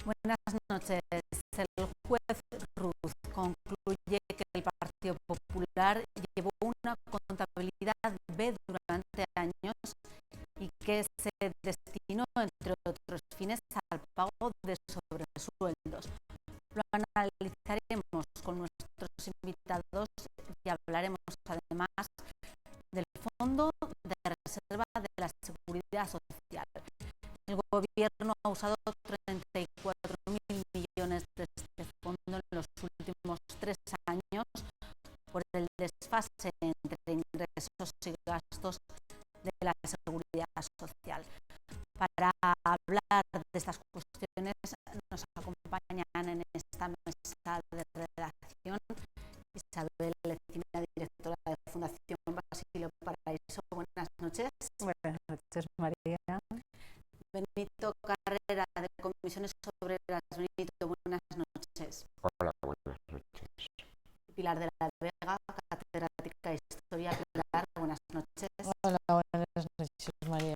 Buenas noches. El juez Ruz concluye que el Partido Popular llevó una contabilidad B durante años y que se destinó, entre otros fines, al pago de sobresueldos. Lo analizaremos con nuestros invitados y hablaremos además del Fondo de Reserva de la Seguridad Social. El Gobierno ha usado 34.000 millones de este fondo en los últimos 3 años por el desfase entre ingresos y gastos de la Seguridad Social. Para hablar de estas cuestiones nos acompañan en esta mesa de redacción Isabel Lecina, directora de Fundación Basilio Paraíso. Buenas noches. Buenas noches, María. Benito Carrera, de Comisiones Obreras. Benito, buenas noches. Hola, buenas noches. Pilar de la Vega, catedrática de Historia. Pilar, buenas noches. Hola, buenas noches, María.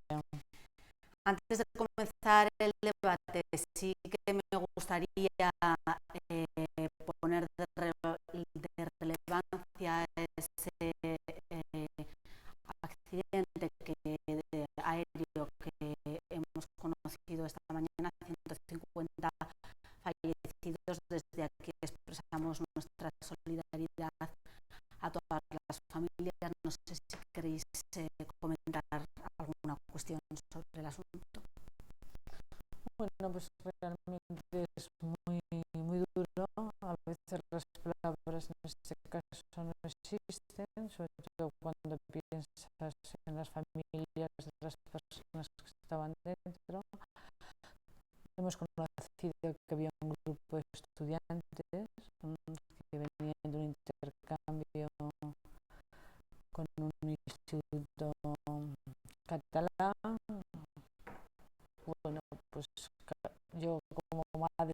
Antes de comenzar el debate, sí que me gustaría poner de relevancia ese accidente aéreo que hemos conocido esta mañana, 150 fallecidos. Desde aquí expresamos nuestra solidaridad a todas las familias. No sé si queréis comentar alguna cuestión sobre el asunto. Bueno, pues realmente es muy duro. A veces las palabras en este caso no existen, sobre todo cuando piensas en las familias de las personas que estaban dentro. Hemos conocido que había un grupo de estudiantes que venían de un intercambio con un instituto catalán. Bueno, pues yo como madre,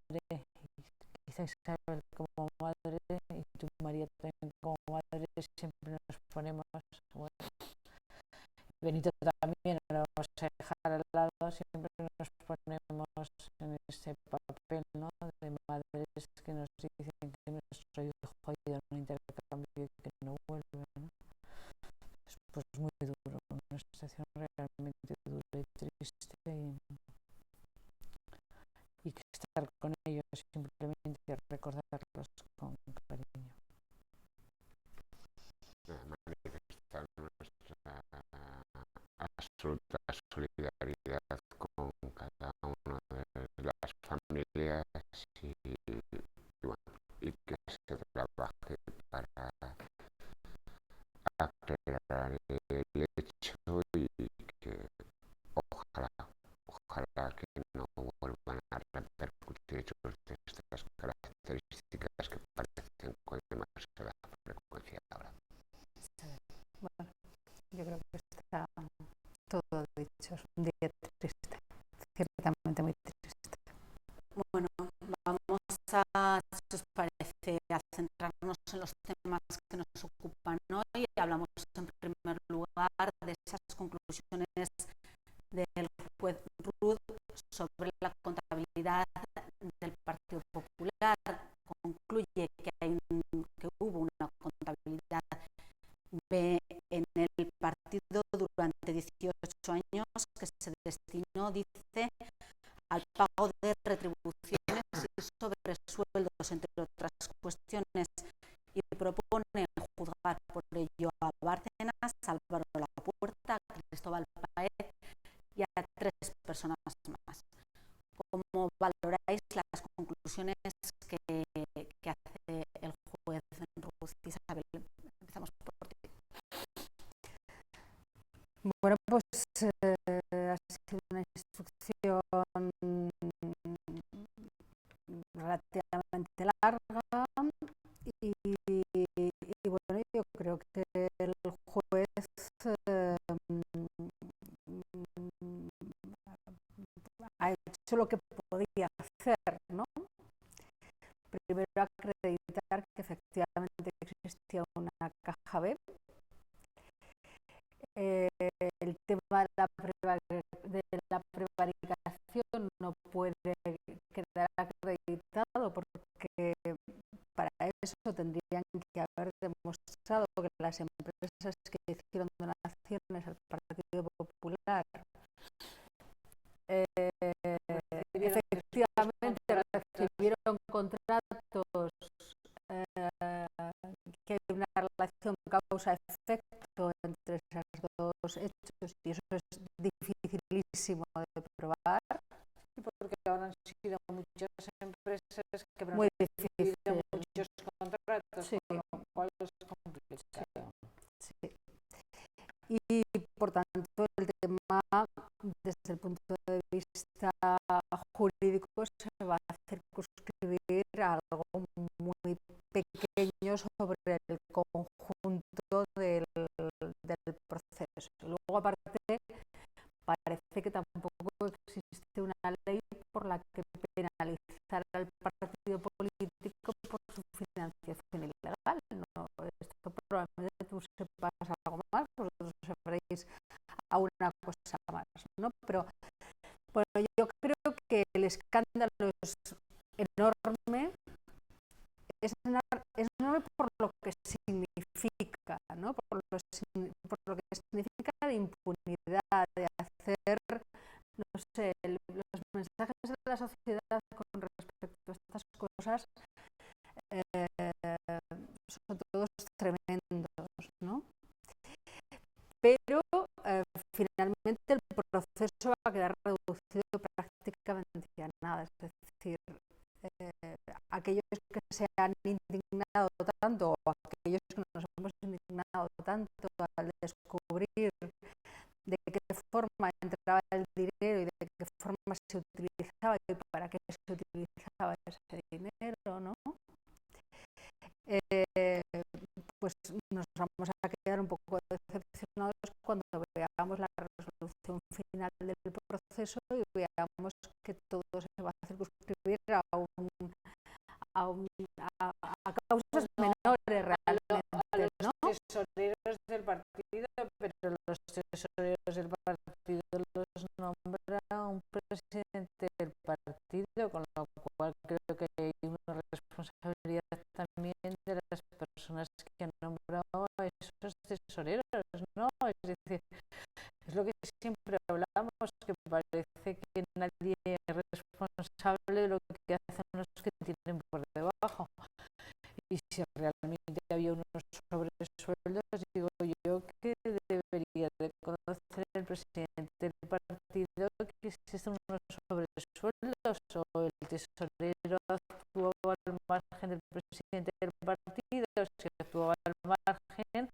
quizá Isabel como madre y tú, María, también como madre, siempre nos ponemos, bueno, Benito también, no lo vamos a dejar al lado, siempre nos ponemos en ese papel, ¿no?, de madres que nos dicen que nuestro hijo ha ido en un intercambio y que no vuelve, ¿no? Pues muy duro, una situación realmente dura y triste, y que estar con ellos simplemente recordarlos con cariño. Manifestar nuestra absoluta solidaridad con cada una de las familias y que se trabaje para aclarar el hecho y que ojalá que no vuelvan a repercutir hechos de estas características que parecen con demasiada frecuencia ahora. Bueno, yo creo que está todo dicho. Es un día triste, ciertamente muy triste. Bueno, vamos a, si os parece, a centrarnos en los temas que nos ocupan hoy. Hablamos en primer lugar de esas conclusiones del juez Ruz sobre la contabilidad del Partido Popular. Concluye que hubo una contabilidad B en el partido durante 18 años que se destinó, dice, al pago de retribuciones y sobresueldos, entre otras cuestiones, y propone juzgar por ello a Bárcenas, Álvaro Lapuerta, a Cristóbal Paez y a 3 personas más. ¿Cómo valoráis las conclusiones que hace el juez Ruz? Isabel, empezamos por ti. Bueno, pues ha sido una instrucción relativamente larga y bueno, yo creo que el juez ha hecho lo que podía hacer, ¿no? Primero acreditar que efectivamente existía una caja B. El tema de la prevaricación no puede quedar empresas que hicieron donaciones al Partido Popular efectivamente recibieron contratos que hay una relación causa-efecto entre esos dos hechos y eso es dificilísimo de probar. Sí, porque ahora han sido muchas empresas que han muy difícil. muchos contratos, sí. con lo cual es complicado. Sí. Y por tanto el tema desde el punto de vista jurídico se va a circunscribir a algo muy pequeño sobre el conjunto del proceso. Luego aparte parece que tampoco existe una ley por la que penalizar al partido político por su financiación ilegal. No, esto probablemente tú sepas algo más, vosotros sabréis a una cosa más, ¿no? Pero bueno, yo creo que el escándalo es enorme. Es enorme por lo que significa, ¿no? Por lo que significa de impunidad, de hacer, no sé, los mensajes de la sociedad con respecto a estas cosas son todos tremendos, ¿no? Pero finalmente el proceso va a quedar reducido prácticamente a nada, es decir, aquellos que se han indignado tanto o aquellos que nos hemos indignado tanto al descubrir de qué forma entraba el dinero y de qué forma se utilizaba y para qué se utilizaba ese dinero, ¿no? Pues nos vamos a quedar un poco decepcionados cuando veamos la resolución final del proceso y veamos que todo se va a circunscribir a causas menores realmente, ¿no? Los tesoreros del partido, pero los tesoreros del partido los nombra un presidente del partido, con lo cual creo que hay una responsabilidad también de las personas que han nombrado a esos tesoreros, ¿no? Es decir, es lo que siempre hablamos, que parece que nadie es responsable de lo que hacen los que tienen por debajo. Y si realmente había unos sobresueldos, digo yo que debería de conocer el presidente del partido que existen unos sobresueldos, o el tesorero actuaba al margen del presidente del partido, si actuaba al margen,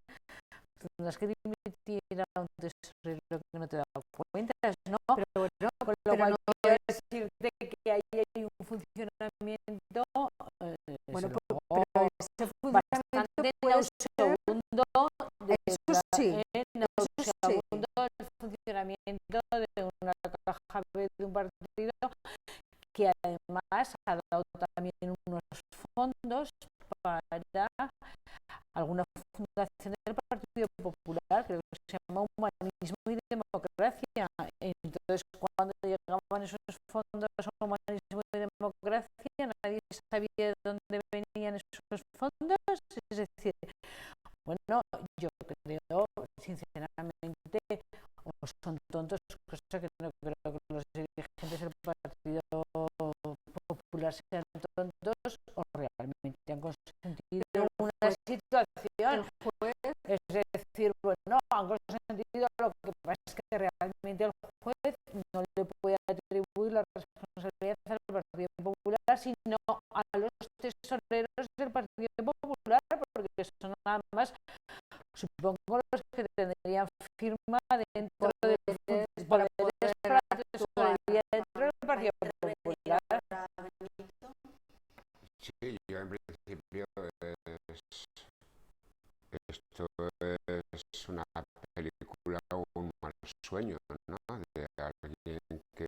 tendrás que dimitir a un tesorero que no te da cuentas, ¿no? Pero bueno, con lo cual no quiero decirte que ahí hay un funcionamiento bueno, pero ese bastante nauseabundo eso sí, el funcionamiento de una caja B de un partido que además ha dado también unos fondos para alguna fundación del Partido Popular, creo que se llama Humanismo y Democracia. Entonces, cuando llegaban esos fondos a Humanismo y Democracia, nadie sabía de dónde venían esos fondos. Es decir, bueno, yo creo, sinceramente, o son tontos, cosa que no creo que los dirigentes del Partido Popular sean tontos, o realmente han consentido una situación. Es decir, bueno, han consentido, lo que pasa es que realmente el juez no le puede atribuir la responsabilidad al Partido Popular, sino a los tesoreros del Partido Popular, porque son nada más, supongo, los que tendrían firma dentro de poderes para la tesorería dentro del Partido Popular. Sí, yo en principio esto es una película o un mal sueño, ¿no? De alguien que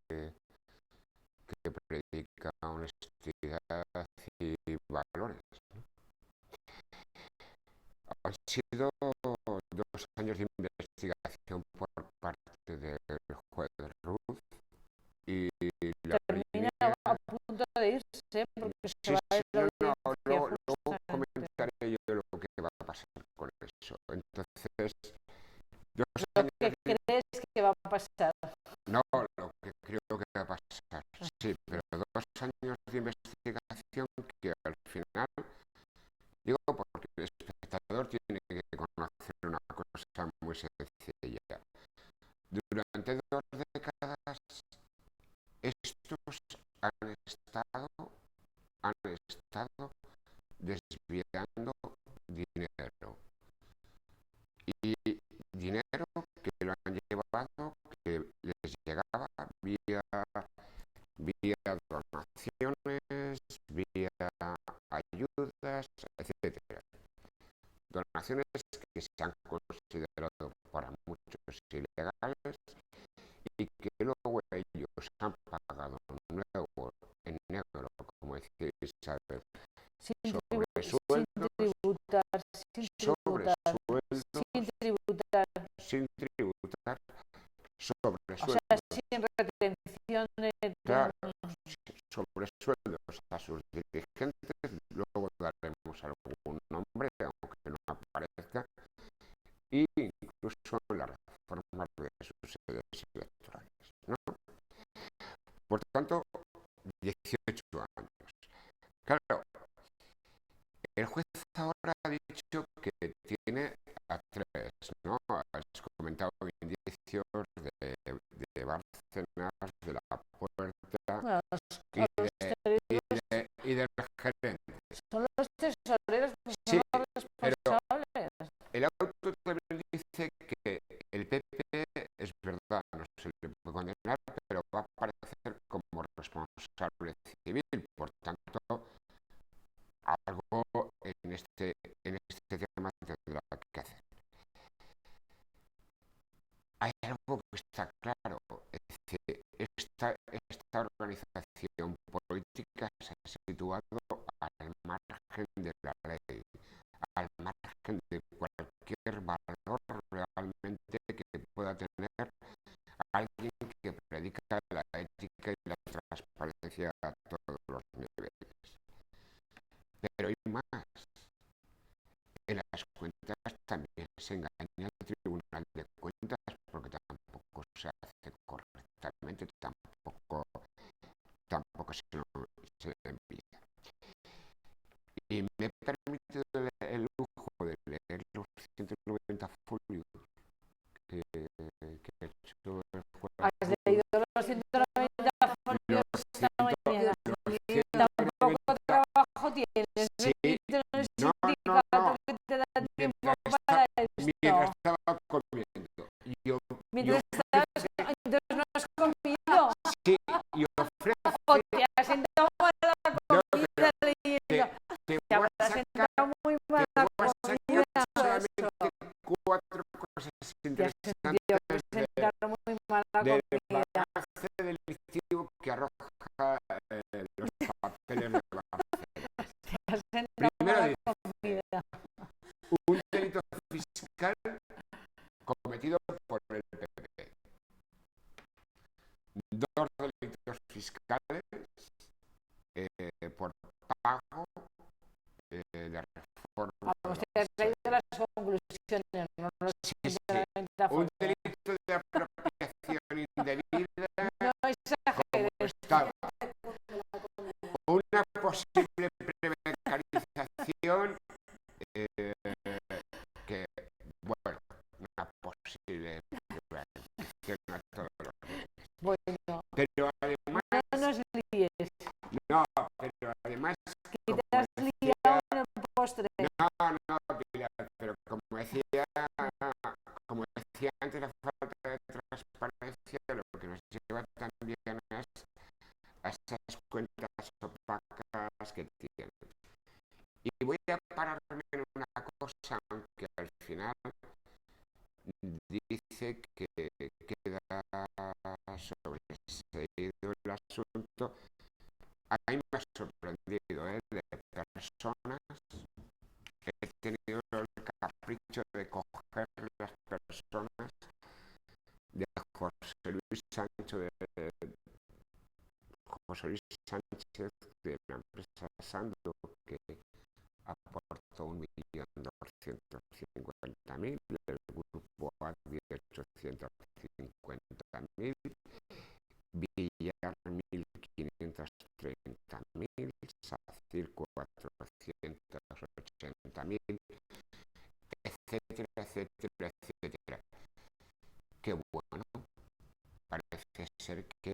predica honestidad y valores, ¿no? Han sido 2 años de investigación por parte del juez Ruth y la termina línea... a punto de irse porque se Sí, va a ir la no, audiencia. luego comentaré yo lo que va a pasar con eso. eso. Entonces, 2 Lo años que de... crees que va a pasar. No, lo que creo que va a pasar, sí, pero 2 años de investigación que al final, digo, porque el espectador tiene que conocer una cosa muy sencilla. Durante 2 décadas, estos han estado desviando dinero. Y dinero que lo han llevado, que les llegaba vía donaciones, vía ayudas, etcétera. Donaciones que se han considerado para muchos ilegales y que luego ellos han pagado luego en negro, como decís, ¿sabes? Sin Sobresueldos, tributar, sin tributar, sin tributar, o sea, sobresueldos, sin retenciones. claro, sobresueldos a sus dirigentes, luego daremos algún nombre, aunque no aparezca, e incluso en la reforma de sus sedes electorales, ¿no? Por tanto, 18 años. Claro, el juez ahora ha dicho que tiene a 3, ¿no? Has comentado indicios de Bárcenas, de La Puerta Bueno, y del gerente. son los tesoreros, pues Sí, son los pero responsables. el auto también dice que el PP, es verdad, no se le puede condenar, pero va a aparecer como responsable civil. Por tanto, algo en este tema tendrá que hacer. Hay algo que está claro, es que esta organización política se ha situado al margen de la ley, al margen de cualquier valor realmente que pueda tener alguien que predica la ética y la transparencia a todos los niveles. Pero hay más. En las cuentas también se engaña al Tribunal de Cuentas porque tampoco se hace correctamente, tampoco se envía. Y me he permitido el lujo de leer los 190 folios que ha hecho el juez. Has leído los 190 folios esta mañana. Tampoco trabajo tienes. Sí, No es no, sindicato que te da tiempo para esto. mientras estaba comiendo. Mientras estabas, entonces no has comido. Sí, y ofrece... O te has sentado mal a la comida leyendo. Te Te voy a habrás sentado muy mal a la comida. solamente 4 cosas interesantes Presentaron muy mal la del comida. balance delictivo que arroja los papeles de Bárcenas. Te has sentado Primero mal dice, la comida. un delito fiscal cometido por el PP. 2 delitos fiscales por pago de reforma. Vamos, te has leído las conclusiones, no los Sí, 190 un folios. delito de apropiación indebida No exageres. como estaba. Una posible precarización que, bueno, una posible precarización a todos los niveles. Bueno, Pero además, no nos líes, no, pero además, que como te has decía, liado en el postre. no, Pilar, pero como decía antes, la falta de transparencia lo que nos lleva también es a esas cuentas opacas que tienen. Y voy a pararme en una cosa, aunque al final dice que queda sobreseído el asunto. A mí me ha sorprendido, de personas. He tenido el capricho de coger las personas de José Luis Sánchez de la empresa Sando, que aportó 1.200.000 850.000, el grupo A 850.000, Villar 1.530.000, SACIR 480.000, etcétera, etcétera, etcétera. Qué bueno, parece ser que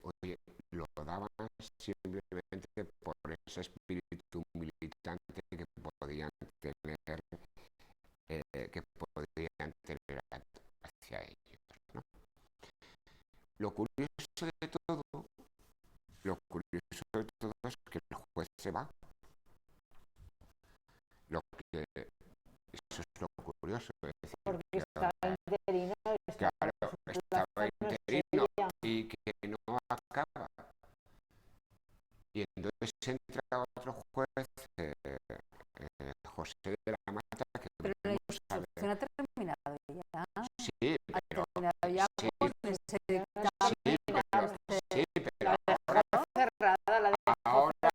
oye, lo daban simplemente por ese espíritu militante que podían tener, hacia ellos, ¿no? Lo curioso de todo es que el juez se va. Eso es lo curioso. Es decir, porque estaba interino, claro, estaba interino y que no acaba. Y entonces entra otro juez, José de la Mata, que Pero la vamos a ver. instrucción ha terminado ya. Sí, Ha pero terminado ya sí, con ese dictamen. pero ahora cerrada, la ahora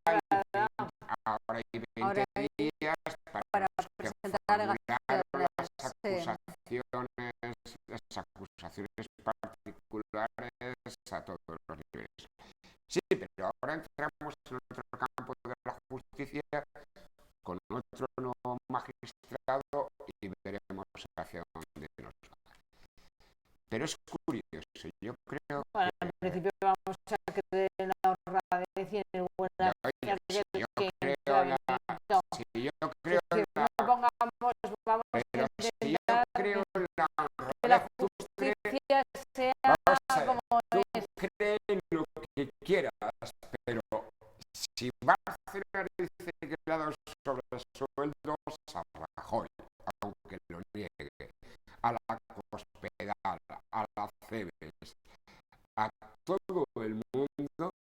hay 20 días para que presentar formular alegaciones. las acusaciones particulares a todos los niveles. Sí, pero ahora entramos en otro campo de la justicia con otro nuevo magistrado y veremos hacia dónde nos va. Pero es curioso, yo creo Bueno, que... al principio vamos a creer en la honradez y en el buen hacer si yo que creo no pongamos, vamos a pero si yo intentar creo en la que la honradez, tú crees, justicia sea vamos a ver, como tú es. crees lo que quieras, pero si Bárcenas dice que le ha dado sobresueldos a Rajoy, aunque lo niegue, a la Cospedal, a la CEBES, a todo el mundo,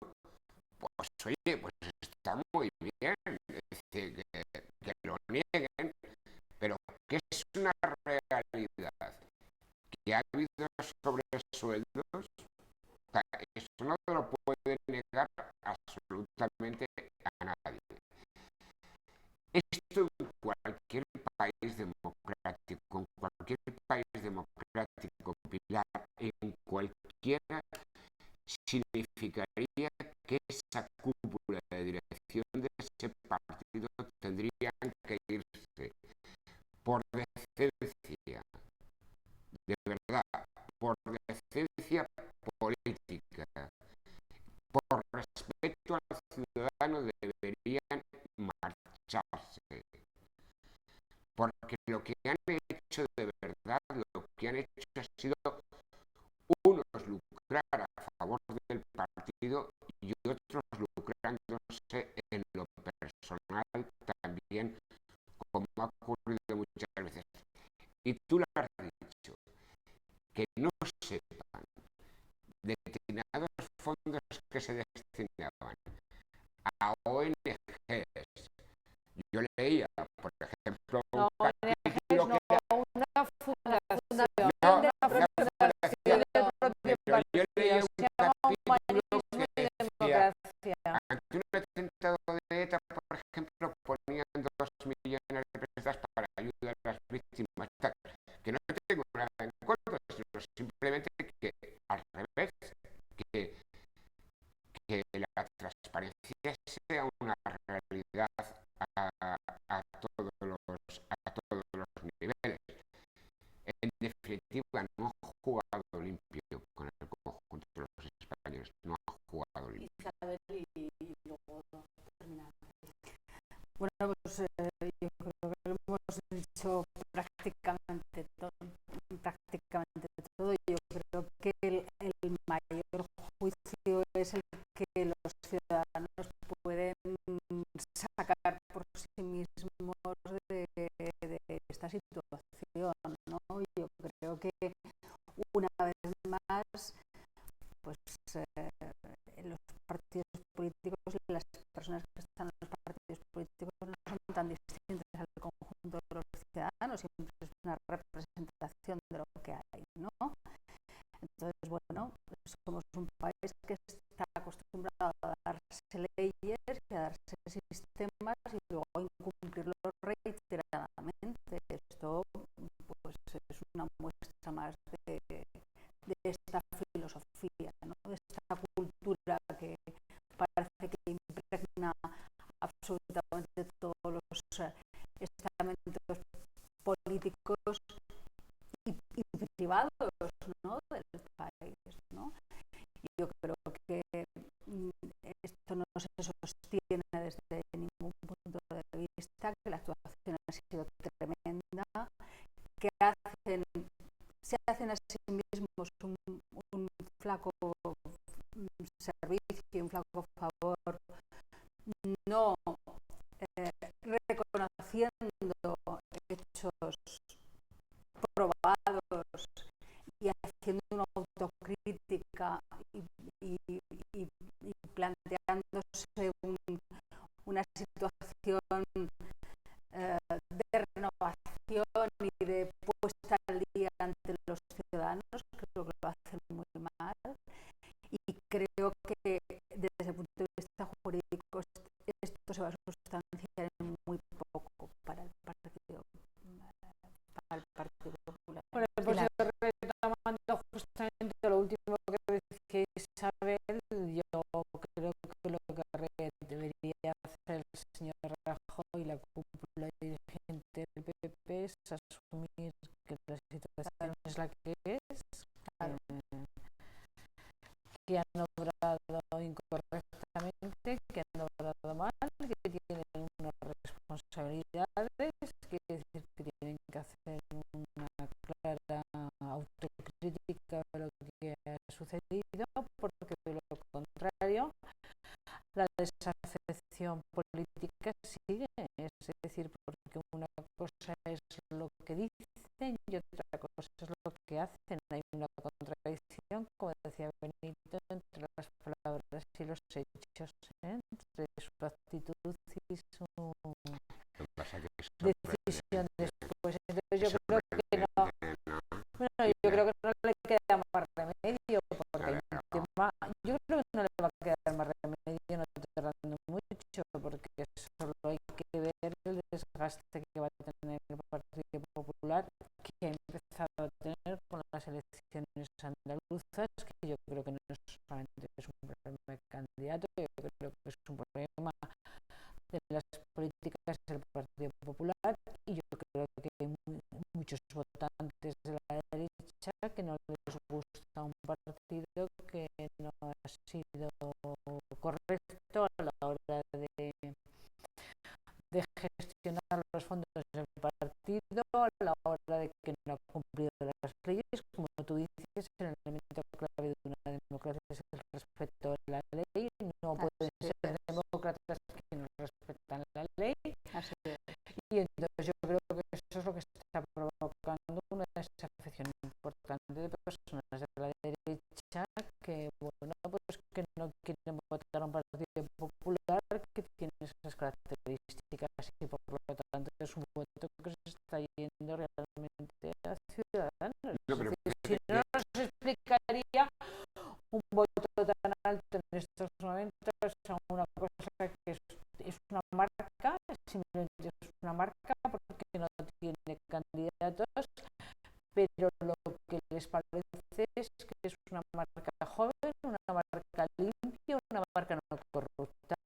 pues oye, pues está muy bien, es decir, que lo nieguen, pero que es una realidad, que ha habido sobresueldos, o sea, eso no lo puede negar absolutamente a nadie. Esto en cualquier país democrático, Pilar, en cualquiera, significaría que esa cúpula de dirección de ese partido tendrían que irse por decencia, de verdad, por decencia política, por respeto al ciudadano deberían marcharse, porque lo que han hecho de verdad, lo que han hecho ha sido unos lucrar a favor del partido y otros lucrándose en lo personal también, como ha ocurrido muchas veces. Y tú lo has dicho, que no sepan determinados fondos que se destinaban a ONGs. Yo leía, por ejemplo, un capítulo que era Una fundación del propio partido, yo leía un se llama capítulo Humanismo que y decía, Democracia. ante un atentado de ETA, por ejemplo, ponían 2 millones de pesetas para ayudar a las víctimas, tal, que no tengo nada en contra, sino simplemente que al revés, que la transparencia sea una realidad a todos los niveles. En definitiva, no ha jugado limpio con el conjunto de los españoles, no ha jugado limpio. Isabel, y luego terminar. Bueno, pues yo creo que hemos dicho prácticamente todo. Yo creo que el mayor juicio es el que los ciudadanos pueden sacar por sí mismos de esta situación, ¿no? Yo creo que una vez más, pues los partidos políticos y las personas que están en los partidos políticos no son tan distintas al conjunto de los ciudadanos, siempre es una representación de lo que hay, ¿no? Entonces, bueno, pues somos un país que está acostumbrado a darse leyes, a darse sistemas y luego a incumplirlos reiteradamente. una muestra más de esta filosofía, ¿no? De esta cultura que parece que impregna absolutamente todos los estamentos políticos y privados, ¿no? Del país, ¿no? Y yo creo que esto no se sostiene desde ningún punto de vista, que la actuación ha sido tremenda, que se hacen a sí mismos un flaco servicio y un flaco favor, no reconociendo hechos probados y haciendo una autocrítica y planteándose una situación de renovación y de puesta al día ante los ciudadanos. Creo que lo hacen muy mal y creo que desde el punto de vista jurídico esto se va a sustanciar en muy poco para el Partido Popular. Bueno, pues yo retomando justamente lo último que decía Isabel, yo creo que lo que debería hacer el señor Rajoy y la cúpula dirigente del PP es asumir que la situación es la que es, que han obrado incorrectamente, que han obrado mal, que tienen unas responsabilidades, que tienen que hacer una clara autocrítica de lo que ha sucedido, porque de lo contrario la desafección política sigue, es decir, porque una cosa es lo que dicen y otra cosa es lo que hacen. Hay una contradicción, como decía Benito, entre las palabras y los hechos, entre su actitud y su decisión después. Entonces yo creo que no, bueno, yo creo que no le queda más remedio, porque hay un tema, yo creo que no le va a quedar más remedio, no tardando mucho, porque solo hay que ver el desgaste que va a tener el Partido Popular, que ha empezado a tener con las elecciones andaluzas, que yo creo que no solamente es un problema de candidato, yo creo que es un problema de las políticas del Partido Popular, y yo creo que hay muchos votantes de la derecha que no les gusta un partido que no ha sido correcto a la hora de gestionar los fondos del partido, a la hora de que no ha cumplido las leyes. Como tú dices, el elemento clave de una democracia es el respeto a la ley. No pueden ser demócratas que no respetan la ley. Y entonces yo creo que eso es lo que está provocando una desafección importante de personas de la derecha que, bueno, pues que no quieren votar a un Partido Popular que tiene esas características, y por lo tanto es un voto que se está yendo realmente a Ciudadanos. No, pero si no nos explicaría un voto tan alto en estos momentos a una cosa que es una marca, simplemente es una marca porque no tiene candidatos, pero lo que les parece es que es una marca joven, una marca limpia, una marca no corrupta,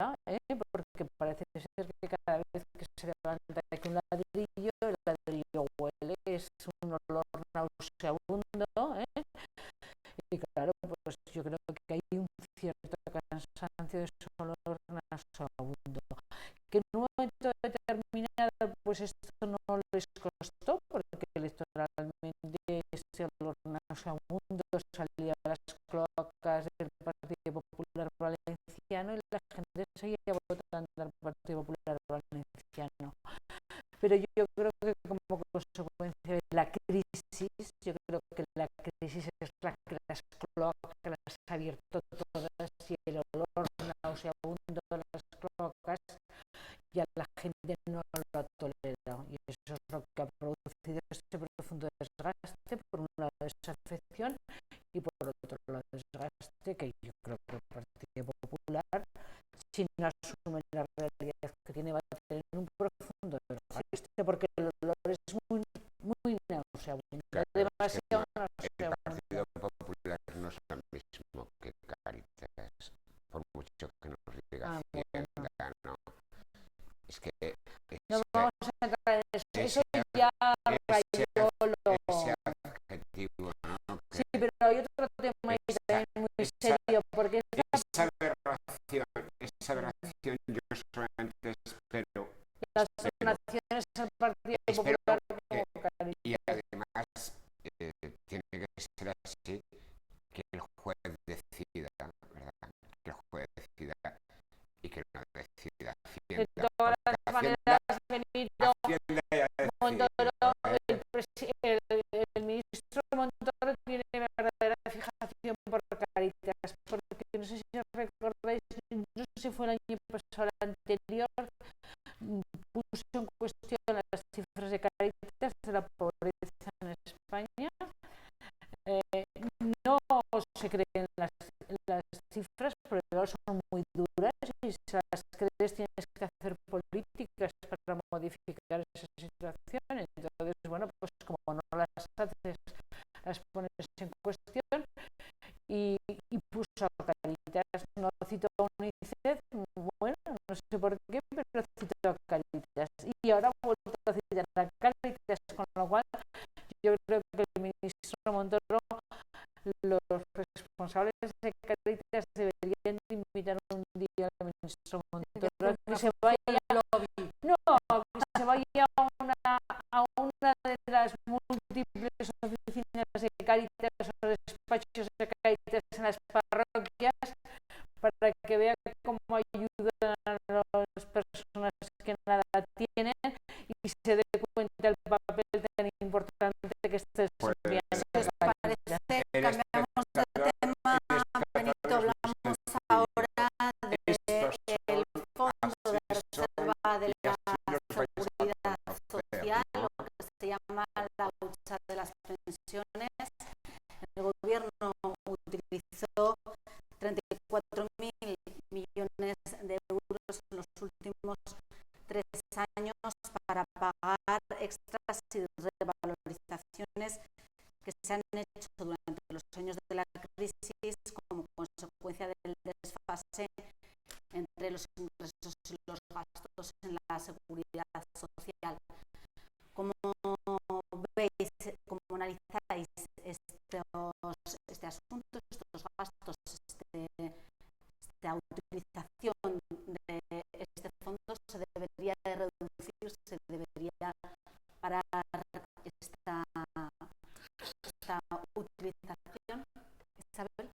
porque parece ser que cada vez que se levanta aquí un ladrillo, el ladrillo huele, es un olor nauseabundo, y claro, pues yo creo que hay un cierto cansancio de ese olor nauseabundo, que en un momento determinado pues esto no les costó, porque electoralmente ese olor nauseabundo salía a las cloacas del Partido Popular Valenciano y la gente seguía votando al Partido Popular Valenciano. Pero yo creo que como consecuencia de la crisis, yo creo que la crisis es la que las cloacas las ha abierto todas, y el olor nauseabundo de las cloacas ya la gente no lo ha tolerado, y eso es lo que ha producido este profundo desgaste, por un lado desafección y por otro lado desgaste, que yo creo que el Partido Popular, si no asume la realidad que tiene, va a tener un profundo desgaste, porque el olor es muy nauseabundo, ese yo lo... ese adjetivo, ¿no? Sí, pero hay otro tema ahí también muy serio, porque esa aberración yo solamente espero las donaciones al Partido Popular como Caritas. y además tiene que ser así, que el juez decida, ¿verdad? Que el juez decida y que no decida Hacienda. De todas las maneras, Benito Montoro, el ministro Montoro tiene verdadera fijación por Caritas, porque no sé si os recordáis, no sé si fue el año pasado, el anterior, puso en cuestión las cifras de Caritas de la pobreza en España. No se creen las cifras, porque son muy duras y si las crees tienes que hacer políticas para modificar esa situación. Entonces, bueno, pues como no las haces, las pones en cuestión y puso a Caritas. No citó a UNICEF, bueno, no sé por qué, pero citó a Caritas. Y ahora ha vuelto a citar a Caritas, con lo cual yo creo que el ministro Montoro, los responsables de Caritas deberían invitar un día al ministro Montoro que se vaya, que se vaya a una de las múltiples oficinas de Caritas o despachos de Caritas en las parroquias para que vea cómo ayudan a las personas que nada tienen y se dé cuenta del papel tan importante que está desempeñando. Parece que cambiamos de tema, Benito, hablamos ahora del Fondo de Reserva de la Seguridad Social, lo que se llama la hucha de las pensiones. El gobierno utilizó 34.000 millones de euros en los últimos 3 años para pagar extras y revalorizaciones que se han hecho durante los años de la crisis como consecuencia del desfase entre los ingresos y los gastos en la seguridad social. ¿Cómo veis, cómo analizáis este asunto, estos gastos, esta utilización de este fondo? ¿Se debería de reducir, se debería parar esta utilización? Isabel.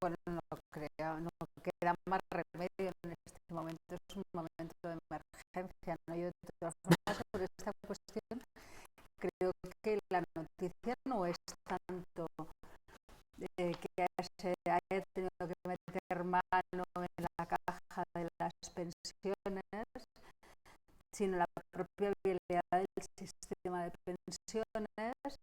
Bueno, no creo, no queda más remedio en este momento, es un momento de emergencia, ¿no? Yo de todas formas sobre esta cuestión creo que la noticia no es tanto que se haya tenido que meter mano en la caja de las pensiones, sino la propia viabilidad del sistema de pensiones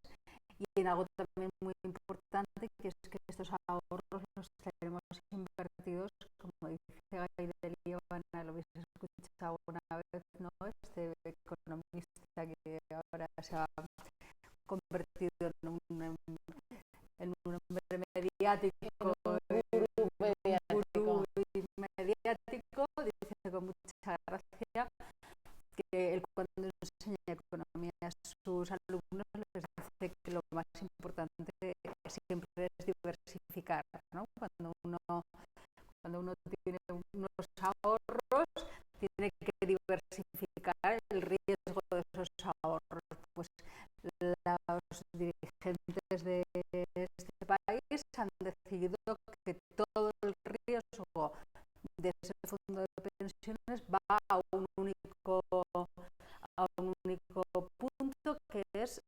y en algo también muy importante, que es que estos ahorros los tenemos invertidos, como dice Gabriel Ivana, lo habéis escuchado una vez, ¿no? Este economista que ahora se ha convertido en un hombre mediático, dice con mucha gracia que él, cuando enseña economía a sus alumnos, les dice que lo más importante siempre es diversificar, ¿no? Cuando uno tiene unos ahorros, tiene que diversificar el riesgo de esos ahorros. Pues los dirigentes de este país han decidido que todo el riesgo de ese fondo de pensiones va a un único punto, que es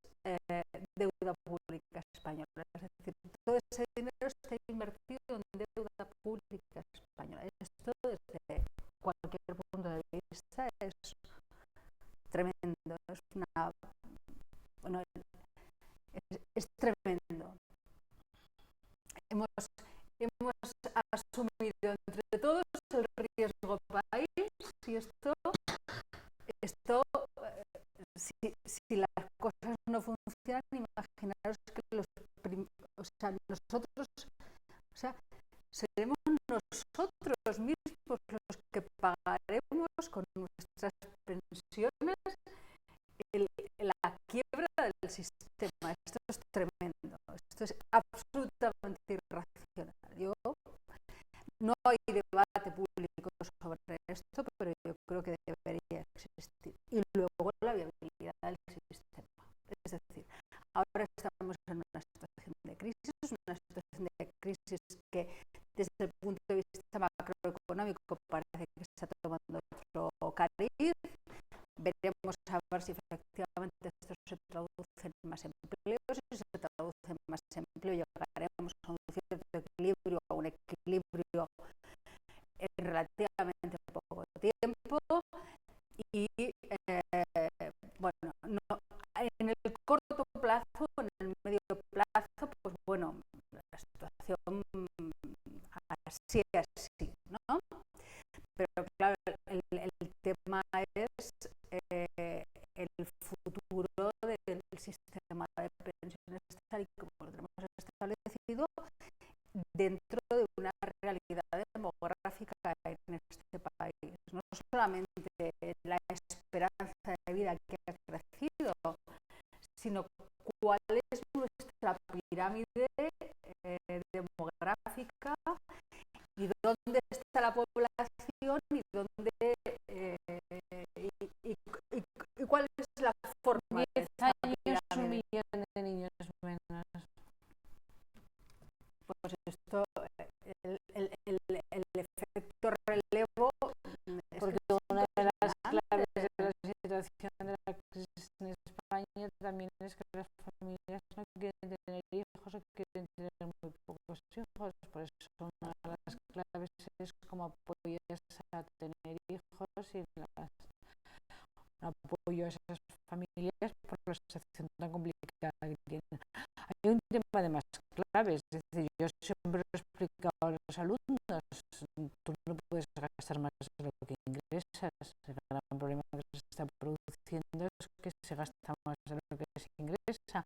deuda pública española. Es decir, todo ese dinero está invertido en deuda pública española. Esto, desde cualquier punto de vista, es tremendo. Es tremendo. Hemos asumido entre todos el riesgo país y esto si las cosas no funcionan, imaginaros que nosotros, seremos nosotros mismos los que pagaremos con nuestras pensiones la quiebra del sistema. Esto es tremendo, esto es absolutamente irracional. No hay debate público sobre esto, pero yo creo que debería existir. Y luego la viabilidad del sistema. Es decir, ahora estamos en una situación de crisis que desde el punto de vista macroeconómico parece que está tomando otro cariz. Veremos a ver si efectivamente esto se traduce en más empleo. Si se traduce en más empleo, llegaremos a un cierto equilibrio, a un equilibrio en relativamente poco tiempo. Y bueno, no, en el corto plazo, en el medio plazo, pues bueno, la situación así, ¿no? Pero claro, el tema es el futuro del sistema de pensiones tal y como lo tenemos establecido dentro de una realidad demográfica en este país. No solamente la esperanza de vida que ha crecido, sino cuál es nuestra pirámide demográfica y dónde está la población y dónde y cuál es la forma 10 años, 1 millón de niños menos. Pues esto, el efecto relevo, porque una de las claves de la situación de la crisis en España también es que las familias no quieren tener hijos o quieren tener muy pocos hijos. Por eso una de las claves es cómo apoyas a tener hijos y un apoyo a esas familias por la situación tan complicada que tienen. Hay un tema de más claves, es decir, yo siempre lo he explicado a los alumnos, tú no puedes gastar más de lo que ingresas. El gran problema que se está produciendo es que se gasta más de lo que se ingresa,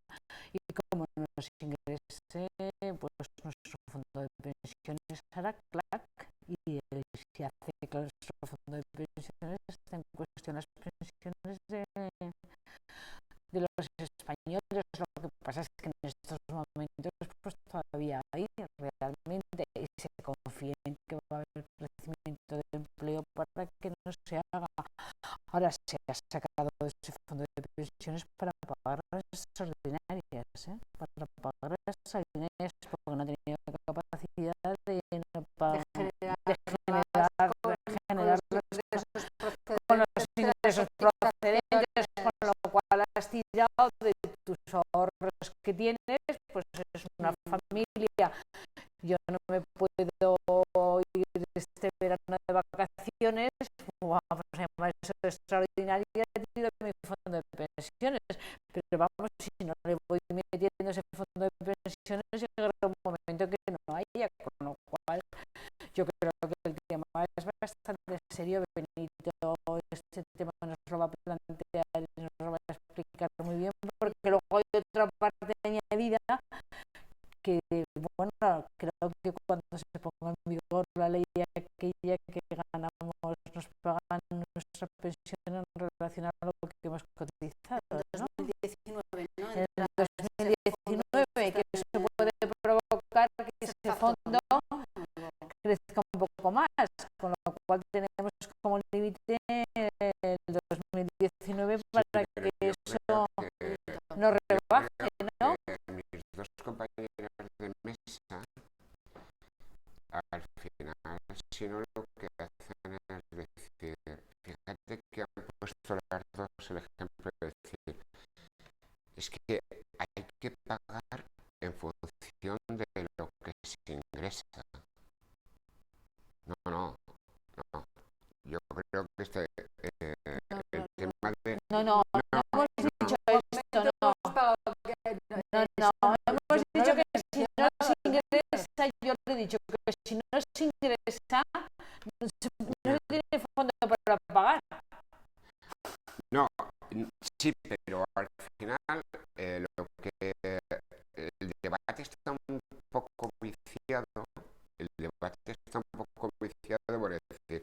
y como no se ingrese, pues nuestro fondo de pensiones hará clac, y si hace que nuestro fondo de pensiones esté en cuestión las pensiones de los españoles. Lo que pasa es que en estos momentos pues todavía hay realmente, y se confía en que va a haber crecimiento de empleo para que no se haga. Ahora se ha sacado ese fondo de pensiones para pagar las extraordinarias, para pagar las extraordinarias, porque no ha tenido capacidad de generar con los ingresos procedentes, con lo cual has tirado de tus ahorros que tienes. Pues es una familia. Yo no me puedo ir este verano de vacaciones, además eso es extraordinario, he tenido mi fondo de pensiones, pero vamos, si no le voy metiendo ese fondo de pensiones, llegará un momento que no haya, con lo cual yo creo que el tema es bastante serio. Benito este tema nos lo va a plantear y nos lo va a explicar muy bien, porque luego hay otra parte añadida que, bueno, creo que cuando se ponga en vigor la ley aquella que ganamos, nos pagan nuestra pensión en relación a lo que hemos cotizado, ¿no? En 2019, ¿no? En el 2019, que se puede provocar que ese fondo crezca un poco más, con lo cual tenemos como límite el 2019 para que eso no rebaje, ¿no? Mis dos compañeras de mesa, al final, si no, lo que hacen es decir, fíjate que han puesto las dos el ejemplo de decir, es que hay que pagar en función de lo que se ingresa. No. Yo creo que el tema de... No hemos dicho esto, no. Hemos dicho que si no se ingresa, yo le he dicho que si no se ingresa, no se tiene fondo para pagar. No, sí, pero al final lo que el debate está un poco viciado. El debate está un poco viciado por decir,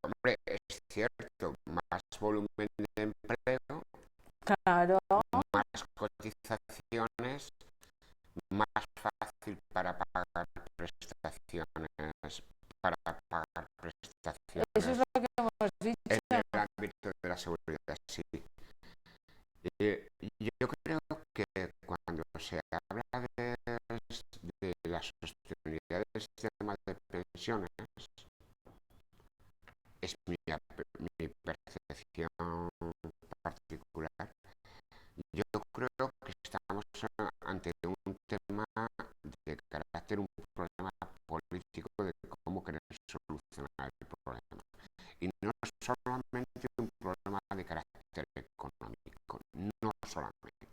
hombre, es cierto, más volumen de empleo, Claro. más cotizaciones, más fácil para pagar prestaciones, para pagar Eso es prestaciones lo que hemos en dicho. el ámbito de la seguridad, sí. Yo creo que cuando se habla de la sostenibilidad del sistema de pensiones, es mi percepción particular. Yo creo que estamos ante un tema de carácter, un problema político de cómo querer solucionar el problema. Y no es solamente un problema de carácter económico, no solamente.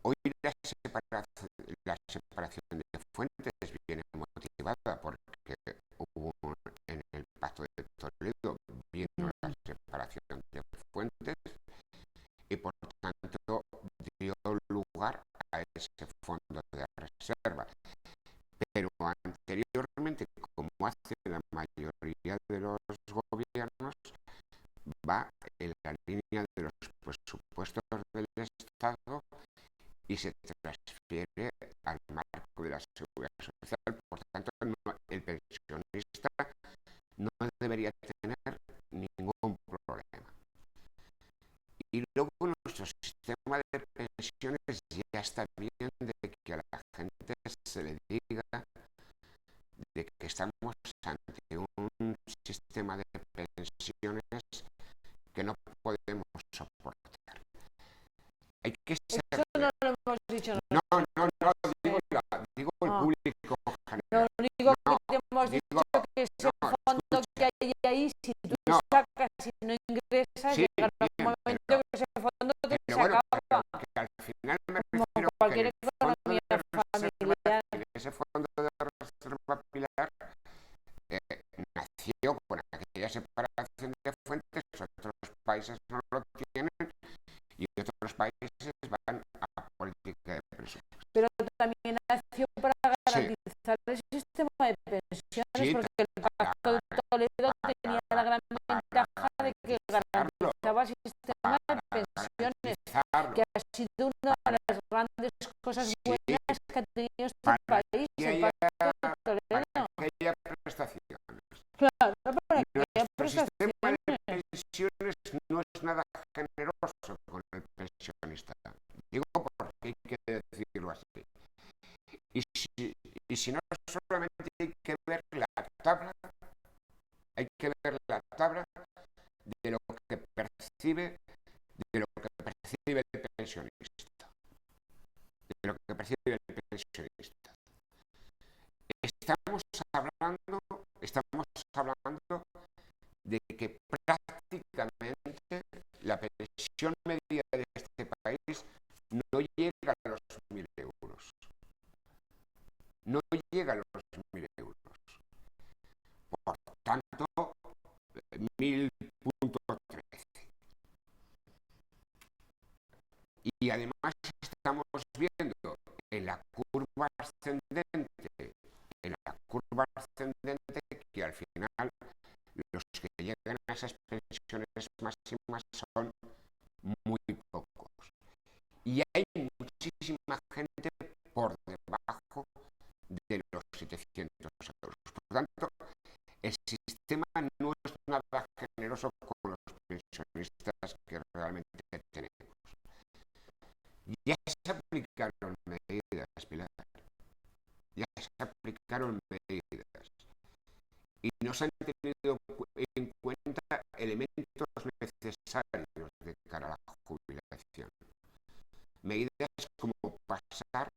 Hoy la separación de fuentes viene motivada porque hubo en el Pacto de Toledo vino la separación de fuentes y por tanto dio lugar a ese fondo de reserva. Pero anteriormente, como hace la mayoría de los gobiernos, va en la línea de los presupuestos del Estado y se transfiere al marco de la seguridad social. Por tanto, el pensionista no debería tener ningún problema. Y luego nuestro sistema de pensiones ya está bien de que a la gente se le diga de que estamos ante un sistema de pensiones que no podemos soportar. Hay que ser... Eso no lo hemos dicho No, nosotros. digo el público general. Lo único No, que te hemos digo, dicho que ese fondo que hay ahí, si tú no, sacas, si no ingresas, sí, llegará un bien, momento pero que ese fondo te se bueno, acaba. que al final me Como refiero que cualquier en el fondo economía de reserva, familiar. en ese fondo de reserva pilar nació con aquella separación de fuentes, otros países no lo tienen y otros países van a política de presupuesto. Pero también nació para Sí, garantizar el sistema de pensiones, sí, porque el Pacto de Toledo tenía la gran ventaja de que garantizaba el sistema de pensiones, que ha sido una de las grandes cosas buenas que ha tenido este para país, que el haya, Pacto de Toledo. para que haya prestaciones. Claro, para que haya Nuestro sistema de prestaciones. pensiones no es nada generoso con el pensionista. Digo porque hay que decirlo así. Y si no, solamente hay que ver la tabla, de lo que percibe, el pensionista. De lo que percibe el pensionista. Estamos hablando de que prácticamente la pensión media de este país no llega a los 1.000 euros. No llega a los 1.000 euros. Por tanto, 1.000.13. Y además estamos viendo en la curva ascendente, que al final los que llegan a esas pensiones máximas son muy pocos. Y hay muchísima gente por debajo de los 700 euros. Por tanto, el sistema no es nada generoso con los pensionistas que realmente tenemos. Ya se aplicaron medidas, Pilar. Ya se aplicaron medidas. Y no se han tenido en cuenta elementos necesarios de cara a la jubilación. Medidas como pasar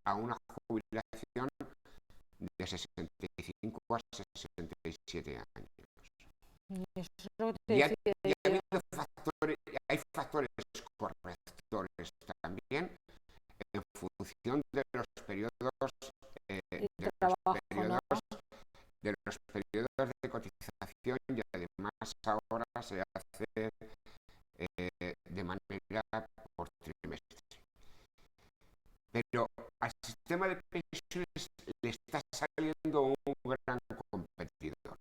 a una jubilación de 65 a 67 años. Eso es lo que te decía. Hay factores correctores también en función de los periodos de cotización y además ahora se hace de manera por trimestre. Pero al sistema de pensiones le está saliendo un gran competidor.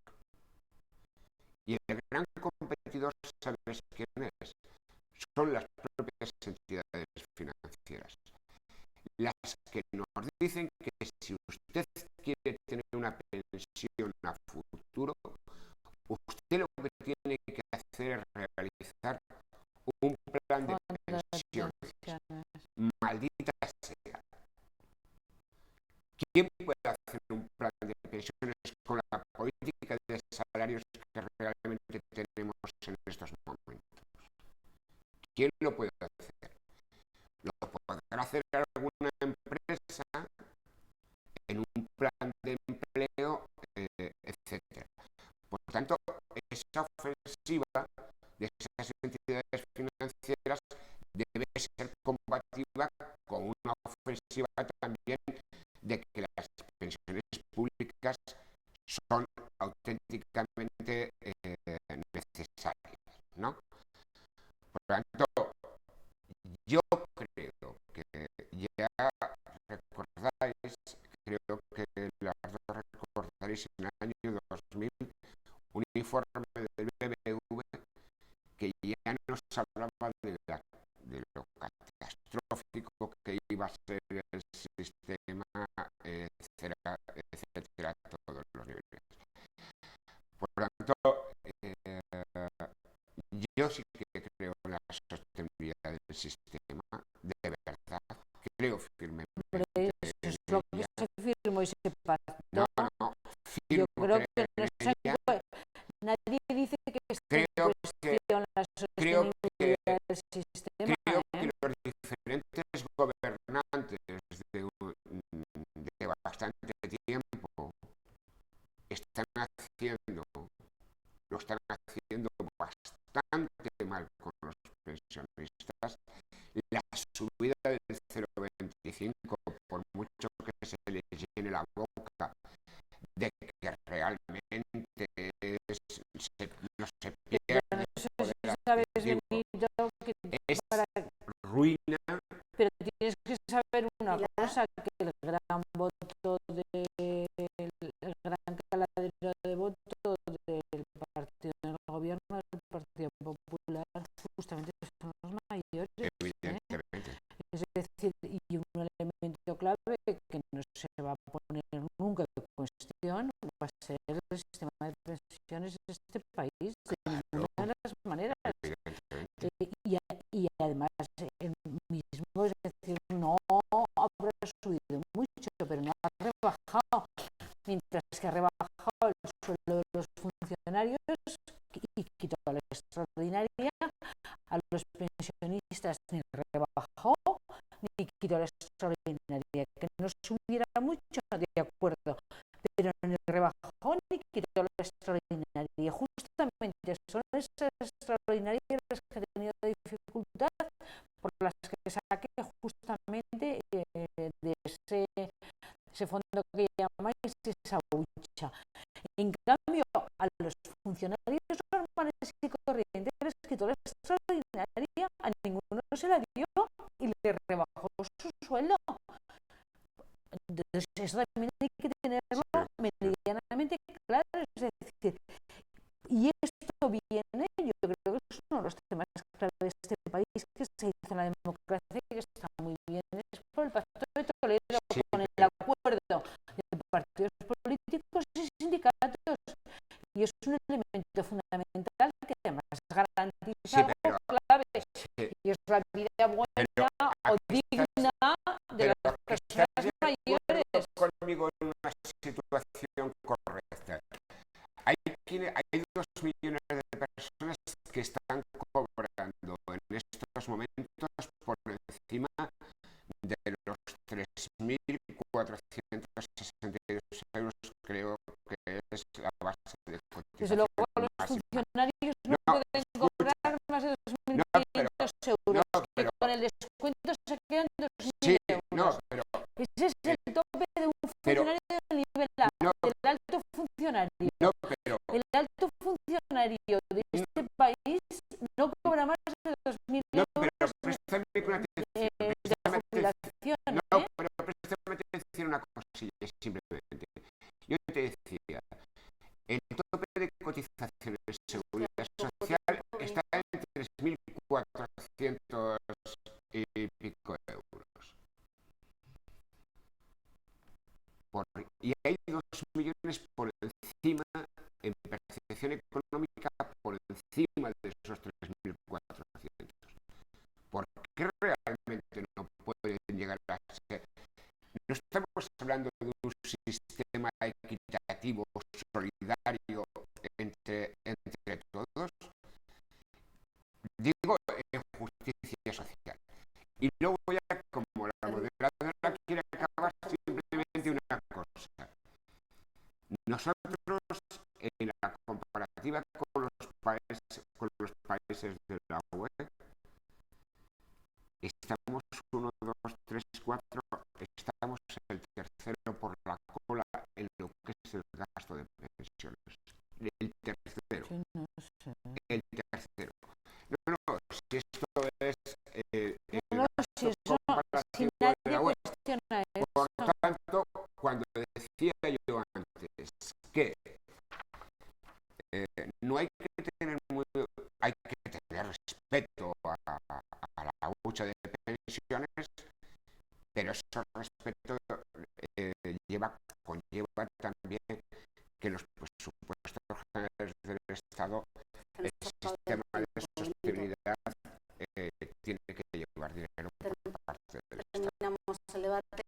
Y el gran competidor, ¿sabes quién es? Son diferentes entidades financieras, las que nos dicen que si usted quiere tener una pensión a futuro, usted lo que tiene que hacer es realizar un plan de pensiones. Maldita sea. ¿Quién puede hacer un plan de pensiones con la política de salarios que realmente tenemos en estos momentos? ¿Quién lo puede hacer? Lo podrá hacer alguna empresa en un plan de empleo, etcétera. Por tanto, esa ofensiva de esas entidades financieras debe ser compatible con una ofensiva también de que las pensiones públicas son auténticamente necesarias, ¿no? Por lo tanto, yo creo que ya recordáis, creo que las dos recordaréis en el año 2000 un informe del BBV que ya nos hablaba de lo catastrófico que iba a ser el sistema, etcétera, etcétera, a todos los niveles. Por lo tanto, yo sí que creo en la sostenibilidad del sistema, de verdad, creo firmemente. Eso es lo que se firmó y se pactó. No, yo creo que en ella, nadie dice que esté en creo cuestión la sostenibilidad del sistema. Creo que los diferentes gobernantes de bastante tiempo lo están haciendo bastante mal con los pensionistas. La subida del 0,25, por mucho que se les llene la boca de que realmente no se pierde, es ruina. Pero tienes que saber una cosa, que el gran voto el gran caladero de voto del partido en el gobierno del Partido Popular justamente son los mayores, evidentemente. Es decir, y un elemento clave que no se va a poner nunca en cuestión va a ser el sistema de pensiones de este país, de ninguna de las maneras. Y además el mismo, es decir, no habrá subido mucho, pero no ha rebajado, mientras que ha rebajado el sueldo de los funcionarios y quitó la extraordinaria, a los pensionistas ni rebajó ni quitó la extraordinaria, que no subiera mucho, de acuerdo, pero ni rebajó ni quitó la extraordinaria. Justamente son esas extraordinarias las que ha tenido dificultad, por las que saque justamente de ese fondo que llamáis esa hucha. En cambio, a los funcionarios normales y corrientes les quitó la extraordinaria, a ninguno se la dio y le rebajó su sueldo. Entonces, eso también hay que tenerlo medianamente claro, es decir, y esto viene, yo creo que es uno de los temas clave de este país, que se hizo en la democracia, que está muy bien, es por el Pacto de Toledo, con el acuerdo de partidos políticos y sindicatos, y es un elemento fundamental que además garantiza algo clave, y es la vida buena o digna de las personas mayores. Conmigo en una situación correcta. Hay 2 millones de personas que están cobrando en estos momentos por encima de los 3.462 euros, creo que es la base de cotización. Desde luego los funcionarios no pueden cobrar más de 2.500 euros, pero con el descuento se quedan 2.000 euros. Ese es el tope de un funcionario de nivel A, del alto funcionario. El alto funcionario de este país no cobra más de 2.000 euros. Pero préstame con atención. que realmente no pueden llegar a ser. No estamos hablando de un sistema equitativo, solidario entre todos. Digo en justicia social. Y luego ya, como la moderadora quiere acabar, simplemente una cosa. Nosotros, en la comparativa con los países de la UE, estamos 1, 2, 3, 4, estamos el tercero por la cola en lo que es el gasto de pensiones. El tercero. Sí, no sé. El tercero. No, si esto es No, si eso, si nadie cuestiona eso. Por tanto, cuando decía yo antes que no hay que tener hay que tener respeto a la lucha de pensiones, pero ese respeto conlleva también que los presupuestos generales del Estado, el sistema de sostenibilidad, tiene que llevar dinero por parte del Estado. Terminamos el debate.